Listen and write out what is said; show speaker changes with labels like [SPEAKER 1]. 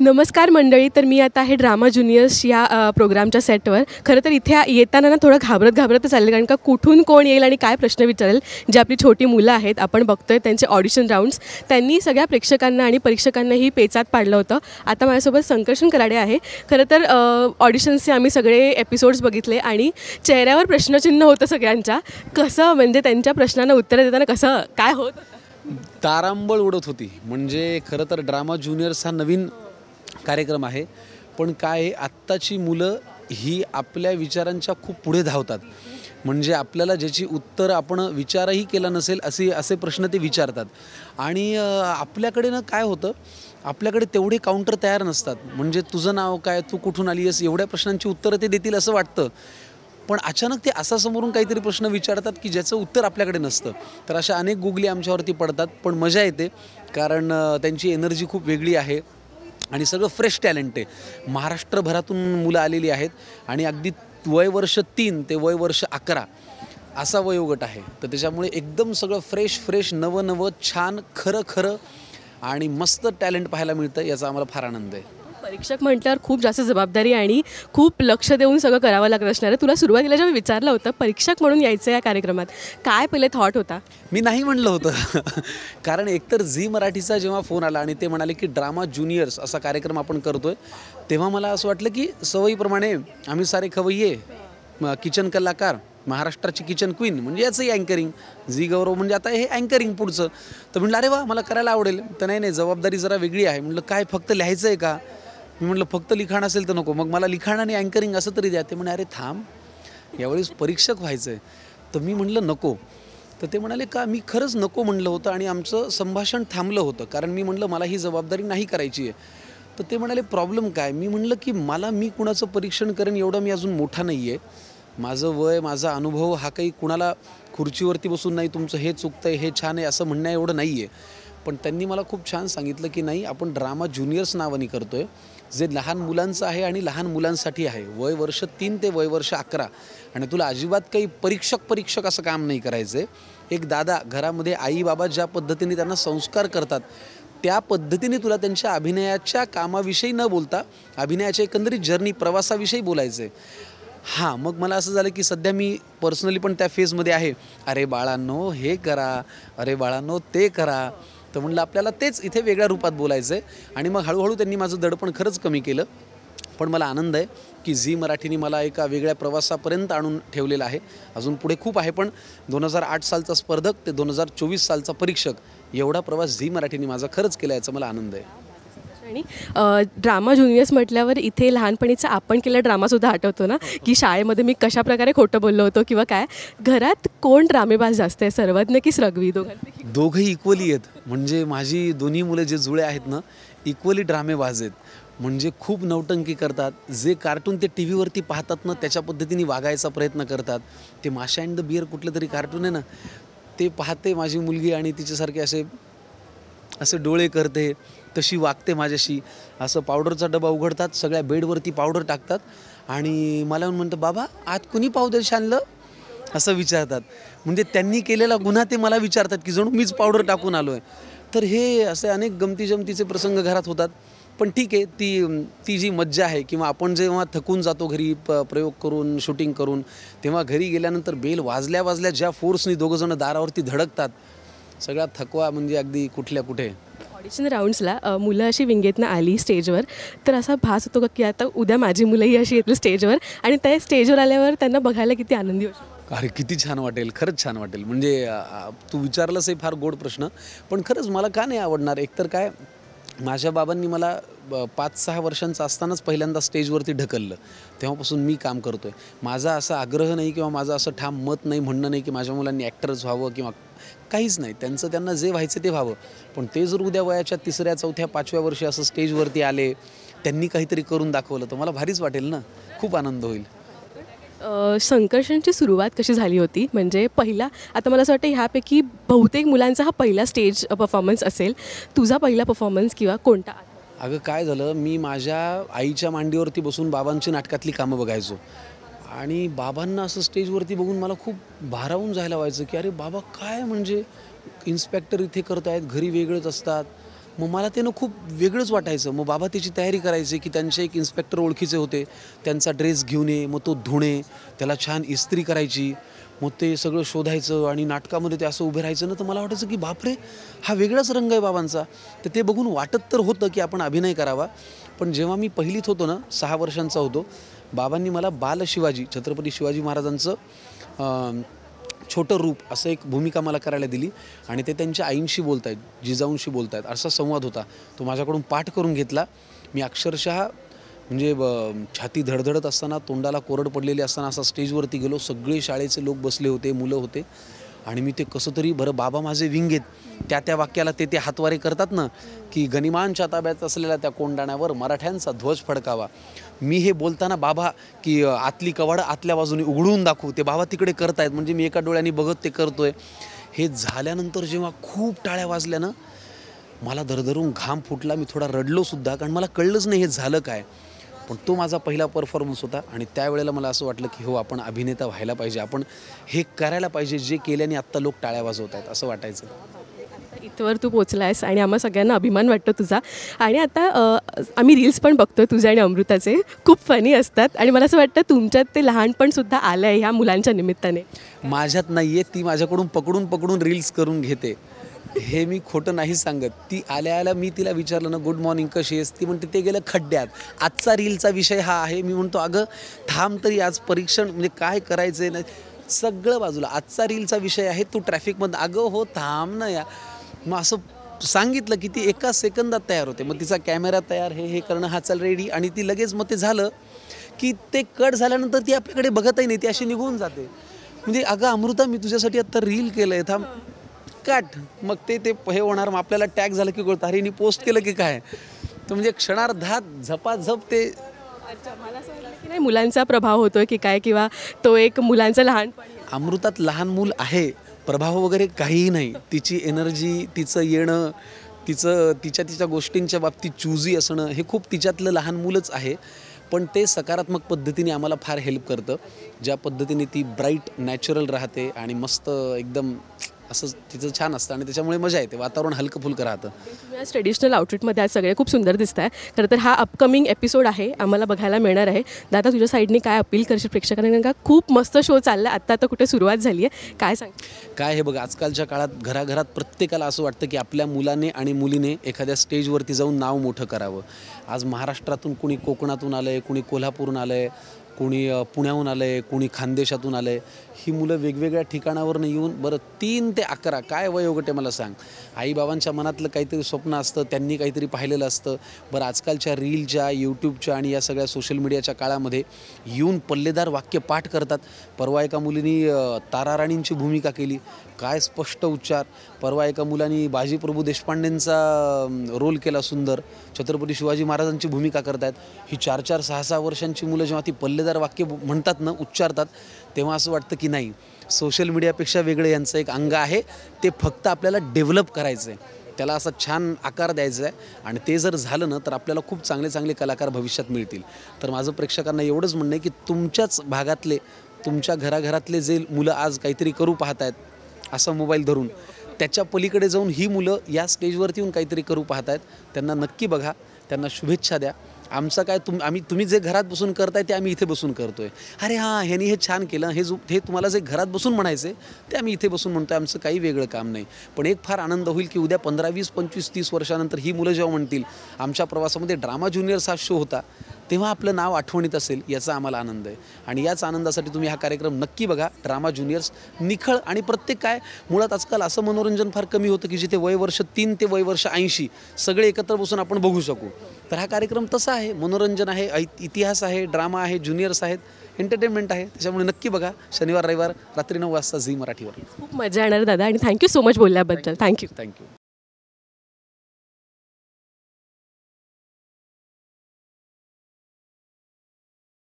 [SPEAKER 1] नमस्कार मंडळी. तर मी आता आहे ड्रामा ज्युनियर्स या प्रोग्रामच्या सेटवर. खरं तर इथे येताना ना थोडं घाबरतच आले, कारण का कुठून कोण येईल आणि काय प्रश्न विचारेल. जे आपली छोटी मुलं आहेत, आपण बघतोय त्यांचे ऑडिशन राऊंड्स, त्यांनी सगळ्या प्रेक्षकांना आणि परीक्षकांनाही पेचात पाडलं होतं. आता माझ्यासोबत संकर्षण कराडे आहे. खरं तर ऑडिशन्सचे आम्ही सगळे एपिसोड्स बघितले आणि चेहऱ्यावर प्रश्नचिन्ह होतं सगळ्यांच्या. कसं म्हणजे त्यांच्या प्रश्नांना उत्तरं देताना कसं काय होत होतं?
[SPEAKER 2] तारांबळ उडत होती. म्हणजे खरं तर ड्रामा ज्युनियर्स हा नवीन कार्यक्रम आहे, पण काय आहे, आत्ताची मुलं ही आपल्या विचारांच्या खूप पुढे धावतात. म्हणजे आपल्याला ज्याची उत्तर आपण विचारही केला नसेल असे प्रश्न ते विचारतात. आणि आपल्याकडे ना काय होतं, आपल्याकडे तेवढे काउंटर तयार नसतात. म्हणजे तुझं नाव काय, तू कुठून आली आहेस, एवढ्या प्रश्नांची उत्तरं ते देतील असं वाटतं. पण अचानक ते असा समोरून काहीतरी प्रश्न विचारतात की ज्याचं उत्तर आपल्याकडे नसतं. तर अशा अनेक गुगली आमच्यावरती पडतात, पण मजा येते, कारण त्यांची एनर्जी खूप वेगळी आहे आणि सगळं फ्रेश टॅलेंट आहे. महाराष्ट्रभरातून मुलं आलेली आहेत आणि अगदी वय वर्ष 3 ते वय वर्ष 11 असा वयोगट आहे. तर त्याच्यामुळे एकदम सगळं फ्रेश नवं छान खरं आणि मस्त टॅलेंट पाहायला मिळतं. याचा आम्हाला फार आनंद आहे.
[SPEAKER 1] परीक्षक म्हटल्यावर खूप जास्त जबाबदारी आणि खूप लक्ष देऊन सगळं करावं लागत असणार आहे. तुला सुरुवातीला जेव्हा विचारलं होतं परीक्षक म्हणून यायचं या कार्यक्रमात, काय पहिले थॉट होता?
[SPEAKER 2] मी नाही म्हणलं होतं. कारण एकतर झी मराठीचा जेव्हा फोन आला आणि ते म्हणाले की ड्रामा ज्युनियर्स असा कार्यक्रम आपण करतोय, तेव्हा मला असं वाटलं की सवयीप्रमाणे आम्ही सारे खवय्ये, किचन कलाकार, महाराष्ट्राची किचन क्वीन, म्हणजे याचंही अँकरिंग, झी गौरव म्हणजे आता हे अँकरिंग पुढचं. तर म्हटलं अरे वा, मला करायला आवडेल. तर नाही जबाबदारी जरा वेगळी आहे. म्हटलं काय फक्त लिहायचं आहे का? मी म्हटलं फक्त लिखाण असेल तर नको, मग मला लिखाण आणि अँकरिंग असं तरी द्या. ते म्हणे अरे थांब, यावेळेस परीक्षक व्हायचं आहे. तर मी म्हटलं नको. तर ते म्हणाले का? मी खरंच नको म्हणलं होतं आणि आमचं संभाषण थांबलं होतं, कारण मी म्हटलं मला ही जबाबदारी नाही करायची आहे. तर ते म्हणाले प्रॉब्लेम काय? मी म्हटलं की मी कुणाचं परीक्षण करेन एवढं मी अजून मोठा नाही आहे. माझं वय, माझा अनुभव हा काही कुणाला खुर्चीवरती बसून नाही तुमचं हे चुकतं आहे, हे छान आहे असं म्हणण्या एवढं नाही आहे. पण त्यांनी मला खूप छान सांगितलं की नाही, आपण ड्रामा ज्युनियर्स नावाने करतो आहे, जे लहान मुलांचं आहे आणि लहान मुलांसाठी आहे. वय वर्ष 3 ते वय वर्ष 11. आणि तुला अजिबात काही परीक्षक असं काम नाही करायचं आहे. एक दादा घरामध्ये आई बाबा ज्या पद्धतीने त्यांना संस्कार करतात, त्या पद्धतीने तुला त्यांच्या अभिनयाच्या कामाविषयी न बोलता अभिनयाच्या एकंदरीत जर्नी, प्रवासाविषयी बोलायचं आहे. हां, मग मला असं झालं की सध्या मी पर्सनली पण त्या फेजमध्ये आहे. अरे बाळांनो हे करा, अरे बाळांनो ते करा. तर म्हटलं आपल्याला तेच इथे वेगळ्या रूपात बोलायचं आहे. आणि मग हळूहळू त्यांनी माझं दडपण खरंच कमी केलं. पण मला आनंद आहे की झी मराठीने मला एका वेगळ्या प्रवासापर्यंत आणून ठेवलेलं आहे. अजून पुढे खूप आहे, पण 2008 सालचा स्पर्धक ते 2024 सालचा परीक्षक, एवढा प्रवास झी मराठीने माझा खरंच केला, याचा मला आनंद आहे.
[SPEAKER 1] आणि ड्रामा ज्युनियर्स म्हटल्यावर इथे लहानपणीचा आपण केलेला ड्रामासुद्धा आठवतो ना, की शाळेमध्ये मी कशाप्रकारे खोटं बोललो होतो किंवा काय. घरात कोण ड्रामेबाज जास्त आहे, सर्वज्ञ की स्रग्वी?
[SPEAKER 2] दोघंही इक्वली आहेत. म्हणजे माझी दोन्ही मुलं जे जुळे आहेत ना, इक्वली ड्रामेबाज आहेत. म्हणजे खूप नौटंकी करतात. जे कार्टून ते टी व्हीवरती पाहतात ना, त्याच्या पद्धतीने वागायचा प्रयत्न करतात. ते माशा अँड द बिअर कुठलं तरी कार्टून आहे ना, ते पाहते माझी मुलगी आणि तिच्यासारखे असे डोळे करते, तशी वागते माझ्याशी. असं पावडरचा डबा उघडतात, सगळ्या बेडवरती पावडर टाकतात आणि मला म्हणतं बाबा आत कुणी पावडर आणलं असं विचारतात. म्हणजे त्यांनी केलेला गुन्हा ते मला विचारतात की जणू मीच पावडर टाकून आलो आहे. तर हे असे अनेक गमतीजमतीचे प्रसंग घरात होतात. पण ठीक आहे, ती जी मज्जा आहे, किंवा आपण जेव्हा थकून जातो घरी प्रयोग करून, शूटिंग करून, तेव्हा घरी गेल्यानंतर बेल वाजल्या ज्या फोर्सनी दोघंजणं दारावरती धडकतात, सगळा थकवा म्हणजे अगदी कुठल्या कुठे.
[SPEAKER 1] ऑडिशन राऊंड्सला मुलं अशी विंगेतनं आली स्टेजवर, तर असा भास होतो का की आता उद्या माझी मुलंही अशी येतील स्टेजवर, आणि त्या स्टेजवर आल्यावर त्यांना बघायला किती आनंदी होतो?
[SPEAKER 2] अरे किती छान वाटेल, खरंच छान वाटेल. म्हणजे तू विचारलंस हे फार गोड प्रश्न, पण खरंच मला का नाही आवडणार? एकतर काय, माझ्या बाबांनी मला 5-6 वर्षांचं असतानाच पहिल्यांदा स्टेजवरती ढकललं. तेव्हापासून मी काम करतो आहे. माझा असा आग्रह नाही किंवा माझं असं ठाम मत नाही, म्हणणं नाही की माझ्या मुलांनी ॲक्टरच व्हावं किंवा काहीच नाही. त्यांना जे व्हायचं ते व्हावं. पण ते जर उद्या वयाच्या 3ऱ्या, 4थ्या, 5व्या वर्षी असं स्टेजवरती आले, त्यांनी काहीतरी करून दाखवलं, तर मला भारीच वाटेल ना, खूप आनंद होईल.
[SPEAKER 1] संकर्षणची सुरुवात कशी झाली होती? म्हणजे पहिला, आता मला असं वाटतं ह्यापैकी बहुतेक मुलांचा हा पहिला स्टेज परफॉर्मन्स असेल. तुझा पहिला परफॉर्मन्स किंवा कोणता?
[SPEAKER 2] अगं काय झालं, मी माझ्या आईच्या मांडीवरती बसून बाबांची नाटकातली कामं बघायचो आणि बाबांना असं स्टेजवरती बघून मला खूप भारावून जायला व्हायचं की अरे बाबा काय, म्हणजे इन्स्पेक्टर इथे करत आहेत, घरी वेगळेच असतात. मग मला ते ना खूप वेगळंच वाटायचं. मग बाबा त्याची तयारी करायचे की त्यांचे एक इन्स्पेक्टर ओळखीचे होते, त्यांचा ड्रेस घेऊन ये, मग तो धुणे, त्याला छान इस्त्री करायची, मग ते सगळं शोधायचं आणि नाटकामध्ये ते असं उभे राहायचं ना, तर मला वाटायचं की बापरे, हा वेगळाच रंग आहे बाबांचा. तर ते बघून वाटत तर होतं की आपण अभिनय करावा. पण जेव्हा मी पहिलीत होतो ना, 6 वर्षांचा होतो, बाबांनी मला बाल शिवाजी, छत्रपती शिवाजी महाराजांचं छोटं रूप असं एक भूमिका मला करायला दिली आणि ते त्यांच्या आईंशी बोलत आहेत, जिजाऊंशी बोलत आहेत, असा संवाद होता. तो माझ्याकडून पाठ करून घेतला. मी अक्षरशः म्हणजे छाती धडधडत असताना, तोंडाला कोरड पडलेली असताना असा स्टेजवरती गेलो. सगळे शाळेचे लोक बसले होते, मुलं होते आणि मी ते कसं तरी, बरं बाबा माझे विंग आहेत, त्या वाक्याला ते हातवारे करतात ना, की गनिमांच्या ताब्यात असलेल्या त्या कोंडाण्यावर मराठ्यांचा ध्वज फडकावा. मी हे बोलताना बाबा की आतली कवाडं आतल्या बाजूने उघडून दाखवू, ते बाबा तिकडे करतायत, म्हणजे मी एका डोळ्याने बघत ते करतोय. हे झाल्यानंतर जेव्हा खूप टाळ्या वाजल्या ना, मला दरदरून घाम फुटला. मी थोडा रडलोसुद्धा, कारण मला कळलंच नाही हे झालं काय. पण तो माझा पहिला परफॉर्मन्स होता आणि त्यावेळेला मला असं वाटलं की हो, आपण अभिनेता व्हायला पाहिजे, आपण हे करायला पाहिजे जे केल्याने आत्ता लोक टाळ्या वाजवत आहेत, असं वाटायचं.
[SPEAKER 1] इथवर तू पोचला आहेस आणि आम्हा सगळ्यांना अभिमान वाटतो तुझा. आणि आता आम्ही रील्स पण बघतो तुझे आणि अमृताचे, खूप फनी असतात आणि मला असं वाटतं तुमच्यात ते लहानपणसुद्धा आलं आहे ह्या मुलांच्या निमित्ताने.
[SPEAKER 2] माझ्यात नाही आहे, ती माझ्याकडून पकडून रील्स करून घेते. हे मी खोटं नाही सांगत. ती आल्या मी तिला विचारलं ना, गुड मॉर्निंग कशी आहेस, ती म्हणते ते गेलं खड्ड्यात, आजचा रीलचा विषय हा आहे. मी म्हणतो अगं थांब तरी, आज परीक्षण म्हणजे काय करायचं आहे, नाही सगळं बाजूला, आजचा रीलचा विषय आहे, तू ट्रॅफिकमध्ये, अगं हो थांब ना या. मग असं सांगितलं की ती एका सेकंदात तयार होते. मग तिचा कॅमेरा तयार, हे करणं, हा चल रेडी, आणि ती लगेच, मग ते झालं की ते कट झाल्यानंतर ती आपल्याकडे बघतही नाही, ती अशी निघून जाते. म्हणजे अगं अमृता, मी तुझ्यासाठी आत्ता रील केलं आहे, थांब काट. मग ते हे होणार, मग आपल्याला टॅग झालं की कळतं, अरे पोस्ट केलं की काय. तर म्हणजे क्षणार्धात झपाझप ते.
[SPEAKER 1] मला असं वाटलं की नाही मुलांचा प्रभाव होतो की काय, किंवा तो एक मुलांचं लहानपण.
[SPEAKER 2] अमृतात लहान मूल आहे, प्रभाव वगैरे काहीही नाही. तिची एनर्जी, तिचं येणं, तिच्या गोष्टींच्या बाबतीत चूजी असणं, हे खूप तिच्यातलं लहान मूलच आहे. पण ते सकारात्मक पद्धतीने आम्हाला फार हेल्प करतं. ज्या पद्धतीने ती ब्राईट, नॅचरल राहते आणि मस्त एकदम असं तिचं छान असतं आणि त्याच्यामुळे मजा येते, वातावरण हलकं फुलकं राहतं.
[SPEAKER 1] तुम्ही आज ट्रेडिशनल आउटफिटमध्ये आज सगळे खूप सुंदर दिसत आहे. खरं तर हा अपकमिंग एपिसोड आहे, आम्हाला बघायला मिळणार आहे. दादा, तुझ्या साईडने काय अपील करशील प्रेक्षकांना, कारण का खूप मस्त शो चालला आहे, आत्ता कुठे सुरुवात झाली आहे, काय सांग?
[SPEAKER 2] काय हे बघ, आजकालच्या काळात घराघरात प्रत्येकाला असं वाटतं की आपल्या मुलाने आणि मुलीने एखाद्या स्टेजवरती जाऊन नाव मोठं करावं. आज महाराष्ट्रातून कुणी कोकणातून आलं आहे, कुणी कोल्हापूरून आलं आहे, कोणी पुण्याहून आलं आहे, कोणी खानदेशातून आलं आहे. ही मुलं वेगवेगळ्या ठिकाणावरून येऊन, बरं 3 ते 11 काय वयोगट आहे मला सांग. आईबाबांच्या मनातलं काहीतरी स्वप्न असतं, त्यांनी काहीतरी पाहिलेलं असतं. बरं आजकालच्या रीलच्या, यूट्यूबच्या आणि या सगळ्या सोशल मीडियाच्या काळामध्ये येऊन पल्लेदार वाक्य पाठ करतात. परवा एका मुलीनी ताराराणींची भूमिका केली, काय स्पष्ट उच्चार. परवा एका मुलांनी बाजीप्रभू देशपांडेंचा रोल केला सुंदर, छत्रपती शिवाजी महाराजांची भूमिका करतायत. ही 4-4, 6-6 वर्षांची मुलं जेव्हा ती पल्लेदार वाक्य म्हणतात ना, उच्चारतात, तेव्हा असं वाटतं की नाही, सोशल मीडियापेक्षा वेगळं यांचं एक अंग आहे, ते फक्त आपल्याला डेव्हलप करायचं आहे, त्याला असा छान आकार द्यायचा आहे. आणि ते जर झालं ना, तर आपल्याला खूप चांगले चांगले कलाकार भविष्यात मिळतील. तर माझं प्रेक्षकांना एवढंच म्हणणं आहे की तुमच्याच भागातले, तुमच्या घराघरातले जे मुलं आज काहीतरी करू पाहत आहेत असा मोबाईल धरून, त्याच्या पलीकडे जाऊन ही मुलं या स्टेजवरती येऊन काहीतरी करू पाहत आहेत, त्यांना नक्की बघा, त्यांना शुभेच्छा द्या. आमचं काय, तुम्ही जे घरात बसून करताय ते आम्ही इथे बसून करतोय. अरे हां, ह्यानी हे छान केलं, हे तुम्हाला जे घरात बसून म्हणायचं आहे ते आम्ही इथे बसून म्हणतोय. आमचं काही वेगळं काम नाही. पण एक फार आनंद होईल की उद्या 15, 20, 25, 30 वर्षानंतर ही मुलं जेव्हा म्हणतील आमच्या प्रवासामध्ये ड्रामा ज्युनियर्स हा शो होता, तेव्हा आपलं नाव आठवणीत असेल, याचा आम्हाला आनंद आहे. आणि याच आनंदासाठी तुम्ही हा कार्यक्रम नक्की बघा. ड्रामा ज्युनियर्स निखळ आणि प्रत्येक काय, मुळात आजकाल असं मनोरंजन फार कमी होतं की जिथे वयवर्ष 3 ते वयवर्ष 80 सगळे एकत्र बसून आपण बघू शकू. तर हा कार्यक्रम तसा आहे, मनोरंजन आहे, इतिहास आहे, ड्रामा आहे, ज्युनियर्स आहेत, एंटरटेनमेंट आहे. त्याच्यामुळे नक्की बघा. शनिवार रविवार रात्री 9 वाजता झी मराठीवर.
[SPEAKER 1] खूप मजा येणार दादा, आणि थँक्यू सो मच बोलल्याबद्दल. थँक्यू.